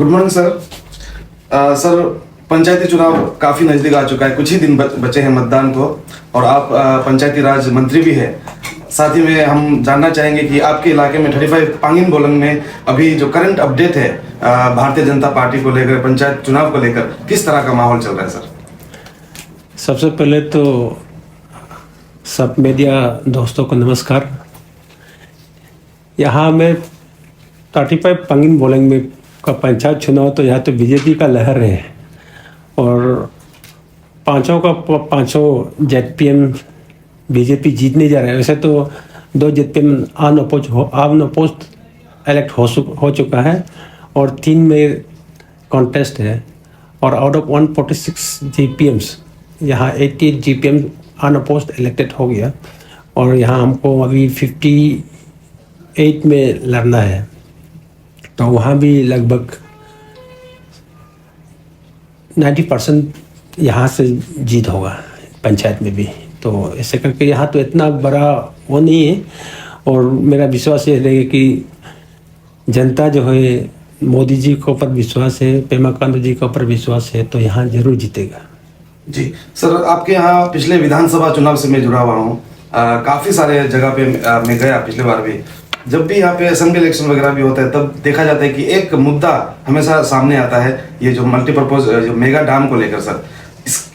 Good morning sir. Sir, पंचायती चुनाव काफी नजदीक आ चुका है, कुछ ही दिन बचे हैं मतदान को, और आप पंचायती राज मंत्री भी है। साथ ही में हम जानना चाहेंगे कि आपके इलाके में 35 पांगिन बोलंग में अभी जो करंट अपडेट है भारतीय जनता पार्टी को लेकर, पंचायत चुनाव को लेकर किस तरह का माहौल चल रहा है सर? सबसे पहले तो सब मीडिया दोस्तों को नमस्कार। यहाँ में 35 पांगिन बोलेंग में का पंचायत चुनाव, तो यहाँ तो बीजेपी का लहर है और पांचों जेडपीएम बीजेपी जीतने जा रहे हैं। वैसे तो 2 जेडपीएम ऑन अपोज इलेक्ट हो चुका है और 3 में कॉन्टेस्ट है, और आउट ऑफ 146 जीपीएम्स यहाँ 88 जीपीएम अनअपोज्ड इलेक्टेड हो गया, और यहाँ हमको अभी 58 में लड़ना है। तो वहाँ भी लगभग 90% यहाँ से जीत होगा पंचायत में भी। तो ऐसे करके यहाँ तो इतना बड़ा वो नहीं है, और मेरा विश्वास ये रहेगा कि जनता जो है मोदी जी के ऊपर विश्वास है, पेमा खांडू जी के ऊपर विश्वास है, तो यहाँ जरूर जीतेगा। जी सर, आपके यहाँ पिछले विधानसभा चुनाव से मैं जुड़ा हुआ हूँ, काफी सारे जगह पे मैं गया पिछले बार भी। जब भी यहाँ पे असेंबली इलेक्शन वगैरह भी होता है तब देखा जाता है कि एक मुद्दा हमेशा सामने आता है, ये जो मल्टीपर्पज जो मेगा डैम को लेकर। सर,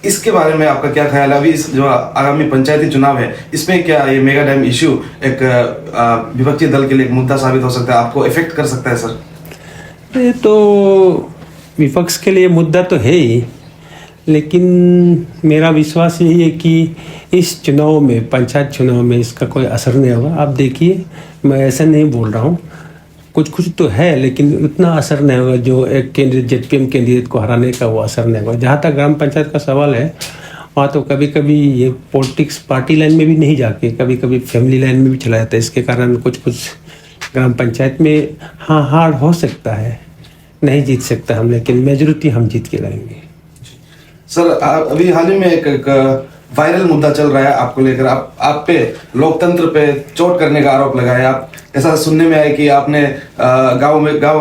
इसके बारे में आपका क्या ख्याल है? अभी इस जो आगामी पंचायती चुनाव है, इसमें क्या ये मेगा डैम इश्यू एक विपक्षी दल के लिए एक मुद्दा साबित हो सकता है, आपको इफेक्ट कर सकता है सर? ये तो विपक्ष के लिए मुद्दा तो है ही, लेकिन मेरा विश्वास यही है कि इस चुनाव में, पंचायत चुनाव में इसका कोई असर नहीं होगा। आप देखिए, मैं ऐसा नहीं बोल रहा हूँ, कुछ तो है, लेकिन उतना असर नहीं होगा जो एक कैंडिडेट जेडपीएम कैंडिडेट को हराने का वो असर नहीं होगा। जहाँ तक ग्राम पंचायत का सवाल है, वहाँ तो कभी कभी ये पॉलिटिक्स पार्टी लाइन में भी नहीं जाके कभी कभी फैमिली लाइन में भी चला जाता है। इसके कारण कुछ ग्राम पंचायत में हाँ हार हो सकता है, नहीं जीत सकता हम, लेकिन मेजोरिटी हम जीत के लाएंगे। सर, अभी हाल ही में एक वायरल मुद्दा चल रहा है आपको लेकर, आप पे लोकतंत्र पे चोट करने का आरोप लगाया। आप ऐसा सुनने में आया कि आपने गांव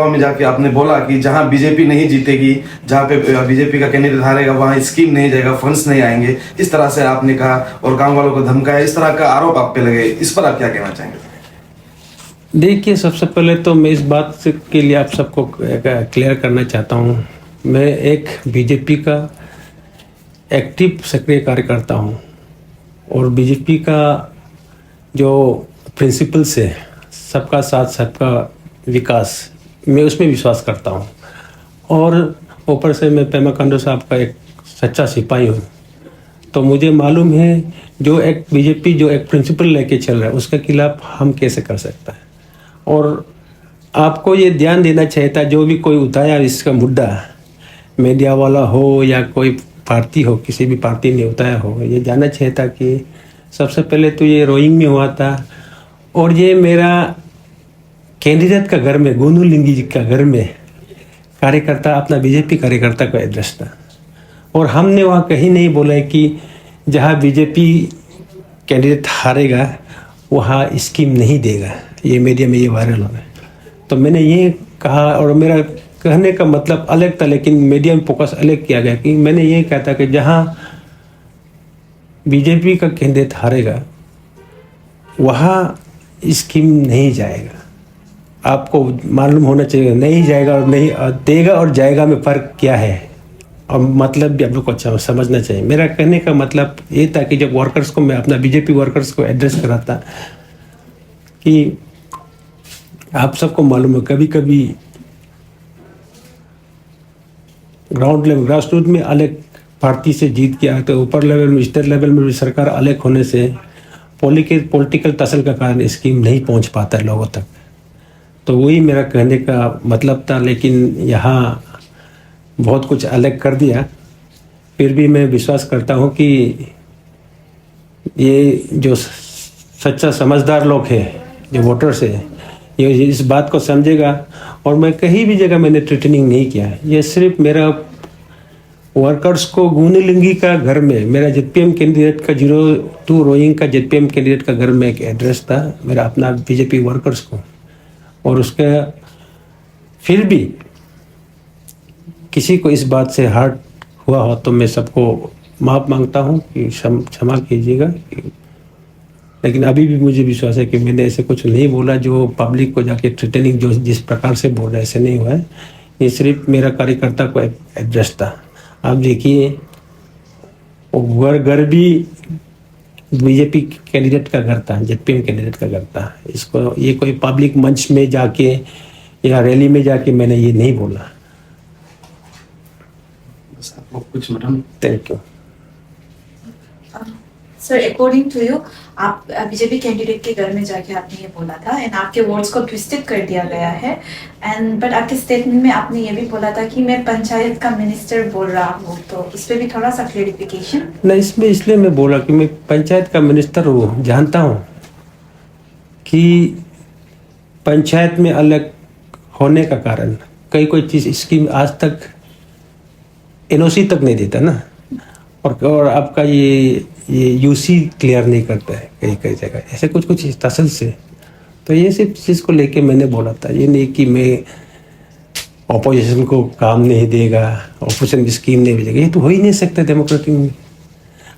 में जाके आपने बोला कि जहां बीजेपी नहीं जीतेगी, जहां पे बीजेपी का कैंडिडेट हारेगा, वहां स्कीम नहीं जाएगा, फंड्स नहीं आएंगे, इस तरह से आपने कहा और गाँव वालों को धमकाया। इस तरह का आरोप आप पे लगे, इस पर आप क्या कहना चाहेंगे? देखिए, सबसे पहले तो मैं इस बात के लिए आप सबको क्लियर करना चाहता हूँ, मैं एक बीजेपी का एक्टिव सक्रिय कार्यकर्ता हूँ, और बीजेपी का जो प्रिंसिपल्स है, सबका साथ सबका विकास, मैं उसमें विश्वास करता हूँ। और ऊपर से मैं पेमा खांडू साहब का एक सच्चा सिपाही हूँ, तो मुझे मालूम है जो एक बीजेपी जो एक प्रिंसिपल लेके चल रहा है उसके खिलाफ हम कैसे कर सकता है। और आपको ये ध्यान देना चाहिए था, जो भी कोई उठाया इसका मुद्दा, मीडिया वाला हो या कोई पार्टी हो, किसी भी पार्टी ने उठाया हो, ये जानना चाहिए था कि सबसे पहले तो ये रोइंग में हुआ था, और ये मेरा कैंडिडेट का घर में, गोनू लिंगी जी का घर में कार्यकर्ता, अपना बीजेपी कार्यकर्ता का एड्रेस था। और हमने वहाँ कहीं नहीं बोला है कि जहाँ बीजेपी कैंडिडेट हारेगा वहाँ स्कीम नहीं देगा, ये मीडिया में ये वायरल हो रहा है। तो मैंने ये कहा, और मेरा कहने का मतलब अलग था, लेकिन मीडिया में फोकस अलग किया गया, कि मैंने ये कहा था कि जहाँ बीजेपी का कैंडिडेट हारेगा वहाँ स्कीम नहीं जाएगा। आपको मालूम होना चाहिए, नहीं जाएगा और नहीं देगा और जाएगा में फ़र्क क्या है, और मतलब भी आप लोग को अच्छा समझना चाहिए। मेरा कहने का मतलब ये था कि जब वर्कर्स को, मैं अपना बीजेपी वर्कर्स को एड्रेस कराता, कि आप सबको मालूम है कभी कभी ग्राउंड लेवल, ग्रास रूट में अलग पार्टी से जीत के आते, ऊपर लेवल में, स्टेट लेवल में भी सरकार अलग होने से पॉलिटिकल तसल का कारण स्कीम नहीं पहुंच पाता है लोगों तक। तो वही मेरा कहने का मतलब था, लेकिन यहाँ बहुत कुछ अलग कर दिया। फिर भी मैं विश्वास करता हूँ कि ये जो सच्चा समझदार लोग हैं, जो वोटर्स है, ये इस बात को समझेगा। और मैं कहीं भी जगह मैंने थ्रेटनिंग नहीं किया, ये सिर्फ मेरा वर्कर्स को गुनीलिंगी का घर में, मेरा जेडपीएम कैंडिडेट का 02 रोइंग का जेडपीएम कैंडिडेट का घर में एक एड्रेस था मेरा अपना बीजेपी वर्कर्स को। और उसका फिर भी किसी को इस बात से हर्ट हुआ हो तो मैं सबको माफ़ मांगता हूँ कि क्षमा कीजिएगा। लेकिन अभी भी मुझे विश्वास है कि मैंने ऐसे कुछ नहीं बोला जो पब्लिक को जाके थ्रेटनिंग जो जिस प्रकार से बोल रहा है ऐसे नहीं हुआ है। ये सिर्फ मेरा कार्यकर्ता को एड्रेस था। आप देखिए वो घर भी बीजेपी कैंडिडेट का घर था, जेपीएम कैंडिडेट का घर था। इसको ये कोई पब्लिक मंच में जाके या रैली में जाके मैंने ये नहीं बोला। बस आपको कुछ madam. Thank you. Sir according to you आप बीजेपी कैंडिडेट के घर में जाके आपने ये बोला था एंड आपके वर्ड्स को ट्विस्टेड कर दिया गया है एंड बट आपके स्टेटमेंट में आपने ये भी बोला था कि मैं पंचायत का मिनिस्टर बोल रहा हूँ, तो इस पे भी थोड़ा सा क्लेरिफिकेशन। नहीं, इसमें इसलिए मैं बोला कि मैं पंचायत का मिनिस्टर हूँ, जानता हूँ कि पंचायत में अलग होने का कारण कोई चीज़ स्कीम आज तक एनओसी तक नहीं देता ना, और आपका ये यूसी क्लियर नहीं करता है कई जगह ऐसे कुछ इस तसल से। तो ये सिर्फ चीज़ को लेके मैंने बोला था, ये नहीं कि मैं ऑपोजिशन को काम नहीं देगा, ऑपोजिशन की स्कीम नहीं भेजेगा, ये तो हो ही नहीं सकता डेमोक्रेटिक में।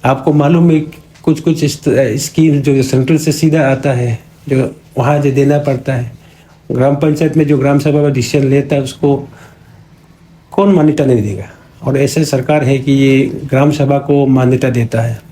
आपको मालूम है कुछ स्कीम जो सेंट्रल से सीधा आता है जो वहाँ जो देना पड़ता है, ग्राम पंचायत में जो ग्राम सभा का डिसीजन लेता है उसको कौन मान्यता नहीं देगा। और ऐसे सरकार है कि ये ग्राम सभा को मान्यता देता है।